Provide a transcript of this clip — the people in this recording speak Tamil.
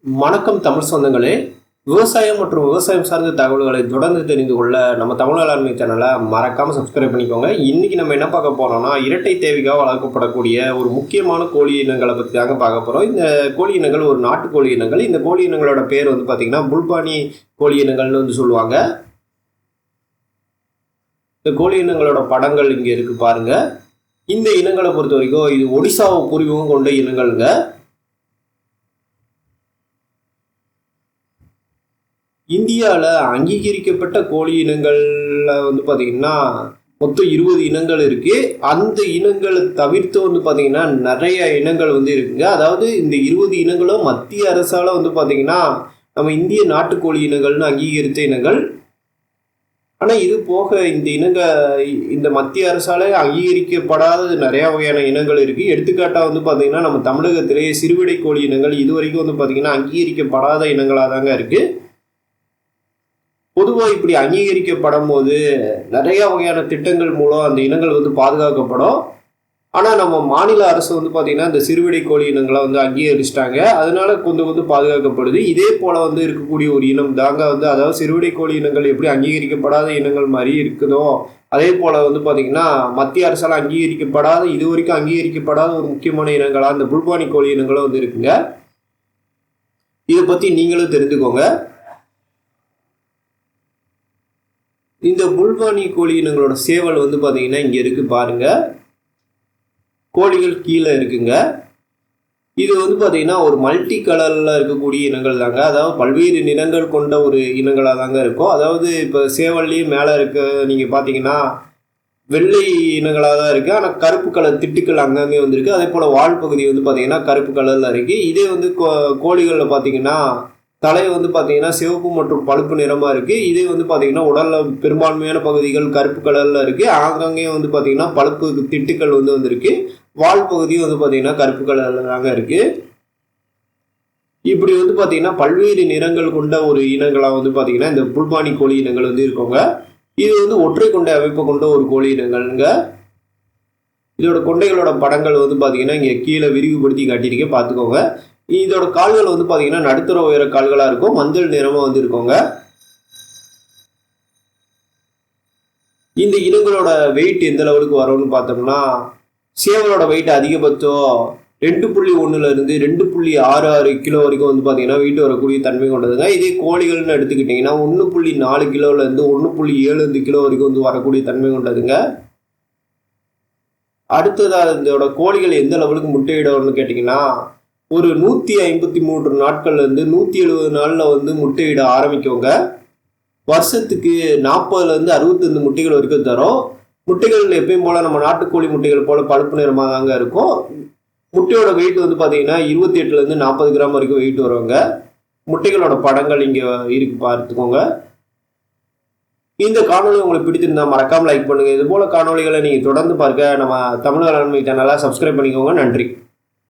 வணக்கம் தமிழ் சொந்தங்களே. விவசாயம் மற்றும் விவசாயம் சார்ந்த தகவல்களை தொடர்ந்து தெரிந்து கொள்ள நம்ம தமிழ் வேளாண்மை சேனலை மறக்காமல் சப்ஸ்கிரைப் பண்ணிக்கோங்க. இன்றைக்கி நம்ம என்ன பார்க்க போகிறோம்னா, இரட்டை தேவைக்காக வளர்க்கப்படக்கூடிய ஒரு முக்கியமான கோழி இனங்களை பற்றி தாங்க பார்க்க போகிறோம். இந்த கோழி இனங்கள் ஒரு நாட்டு கோழி இனங்கள். இந்த கோழி இனங்களோட பேர் வந்து பார்த்திங்கன்னா புல்பானி கோழி இனங்கள்னு வந்து சொல்லுவாங்க. இந்த கோழி இனங்களோட படங்கள் இங்கே இருக்குது பாருங்கள். இந்த இனங்களை பொறுத்த வரைக்கும் இது ஒடிசாவை பூர்வீகம் கொண்ட இனங்கள்ங்க. இந்தியாவில் அங்கீகரிக்கப்பட்ட கோழி இனங்களில் வந்து பார்த்திங்கன்னா மொத்தம் 20 இனங்கள் இருக்குது. அந்த இனங்களை தவிர்த்து வந்து பார்த்திங்கன்னா நிறைய இனங்கள் வந்து இருக்குங்க. அதாவது இந்த 20 இனங்களும் மத்திய அரசால் வந்து பார்த்திங்கன்னா நம்ம இந்திய நாட்டுக்கோழி இனங்கள்னு அங்கீகரித்த இனங்கள். ஆனால் இது போக இந்த மத்திய அரசால் அங்கீகரிக்கப்படாத நிறையா வகையான இனங்கள் இருக்குது. எடுத்துக்காட்டாக வந்து பார்த்திங்கன்னா நம்ம தமிழகத்திலேயே சிறுவிடை கோழி இனங்கள் இது வரைக்கும் வந்து பார்த்திங்கன்னா அங்கீகரிக்கப்படாத இனங்களாக தாங்க இருக்குது. பொதுவாக இப்படி அங்கீகரிக்கப்படும் போது நிறைய வகையான திட்டங்கள் மூலம் அந்த இனங்கள் வந்து பாதுகாக்கப்படும். ஆனால் நம்ம மாநில அரசு வந்து பார்த்திங்கன்னா இந்த சிறுவிடை கோழி இனங்களை வந்து அங்கீகரிச்சிட்டாங்க. அதனால கொஞ்சம் பாதுகாக்கப்படுது. இதே போல் வந்து இருக்கக்கூடிய ஒரு இனம் தாங்க வந்து, அதாவது சிறுவிடை கோழி இனங்கள் எப்படி அங்கீகரிக்கப்படாத இனங்கள் மாதிரி இருக்குதோ அதே போல் வந்து பார்த்திங்கன்னா மத்திய அரசால் அங்கீகரிக்கப்படாத இது வரைக்கும் அங்கீகரிக்கப்படாத ஒரு முக்கியமான இனங்களாக இந்த புல்பானி கோழி இனங்களும் வந்து இருக்குங்க. இதை பற்றி நீங்களும் தெரிஞ்சுக்கோங்க. இந்த புல்பானி கோழி இனங்களோட சேவல் வந்து பார்த்தீங்கன்னா இங்கே இருக்குது பாருங்கள். கோழிகள் கீழே இருக்குங்க. இது வந்து பார்த்தீங்கன்னா ஒரு மல்டி கலரில் இருக்கக்கூடிய இனங்கள் தாங்க. அதாவது பல்வேறு நிறங்கள் கொண்ட ஒரு இனங்களாக தாங்க இருக்கும். அதாவது இப்போ சேவல்லையே மேலே இருக்க நீங்கள் பார்த்தீங்கன்னா வெள்ளை இனங்களாக தான் இருக்குது. ஆனால் கருப்பு கலர் திட்டுக்கள் அங்கங்கே வந்துருக்கு. அதே போல் வால் பகுதி வந்து பார்த்தீங்கன்னா கருப்பு கலரில் இருக்குது. இதே வந்து கோழிகளில் பார்த்தீங்கன்னா தலை வந்து பார்த்தீங்கன்னா சிவப்பு மற்றும் பழுப்பு நிறமாக இருக்குது. இதே வந்து பார்த்தீங்கன்னா உடலில் பெரும்பான்மையான பகுதிகள் கருப்பு கலரில் இருக்குது. ஆங்காங்கே வந்து பார்த்தீங்கன்னா பழுப்பு திட்டுக்கள் வந்து வந்திருக்கு. வால் பகுதியும் வந்து பார்த்தீங்கன்னா கருப்பு கலரில் தாங்க இருக்குது. இப்படி வந்து பார்த்தீங்கன்னா பல்வேறு நிறங்கள் கொண்ட ஒரு இனங்களாக வந்து பார்த்தீங்கன்னா இந்த புல்பானி கோழி இனங்கள் வந்து இருக்கோங்க. இது வந்து ஒற்றை கொண்டை அமைப்பை கொண்ட ஒரு கோழி இனங்கள்ங்க. இதோட கொண்டைகளோட படங்கள் வந்து பார்த்தீங்கன்னா இங்கே கீழே விரிவுபடுத்தி காட்டியிருக்கேன், பார்த்துக்கோங்க. இதோட கால்கள் வந்து பார்த்தீங்கன்னா நடுத்தர உயர கால்களாக இருக்கும். மஞ்சள் நிறமாக வந்து இருக்கோங்க. இந்த இனங்களோட வெயிட் எந்த லெவலுக்கு வரும்னு பார்த்தோம்னா, சேவலோட வெயிட் அதிகபட்சம் 2.1 2.66 கிலோ வரைக்கும் வந்து பார்த்தீங்கன்னா வெயிட் வரக்கூடிய தன்மை கொண்டதுங்க. இதே கோழிகள்னு எடுத்துக்கிட்டிங்கன்னா 1.4 கிலோலேருந்து 1.75 கிலோ வரைக்கும் வந்து வரக்கூடிய தன்மை கொண்டதுங்க. அடுத்ததாக இதோட கோழிகள் எந்த லெவலுக்கு முட்டையிடும்னு கேட்டிங்கன்னா, ஒரு 153 நாட்கள்லேருந்து 170 நாளில் வந்து முட்டையிட ஆரம்பிக்கோங்க. வருஷத்துக்கு 40லேருந்து 65 முட்டைகள் வரைக்கும் தரும். முட்டைகள் எப்பயும் போல் நம்ம நாட்டுக்கோழி முட்டைகள் போல் பழுப்பு நிறமாக தாங்க இருக்கும். முட்டையோட வெயிட் வந்து பார்த்தீங்கன்னா 28லேருந்து 40 கிராம் வரைக்கும் வெயிட் வருவாங்க. முட்டைகளோட படங்கள் இங்கே இருக்கு, பார்த்துக்கோங்க. இந்த காணொலி உங்களுக்கு பிடித்திருந்தால் மறக்காமல் லைக் பண்ணுங்கள். இது போல் காணொலிகளை நீங்கள் தொடர்ந்து பார்க்க நம்ம தமிழ் வேளாண்மை சேனலை சப்ஸ்கிரைப் பண்ணிக்கோங்க. நன்றி.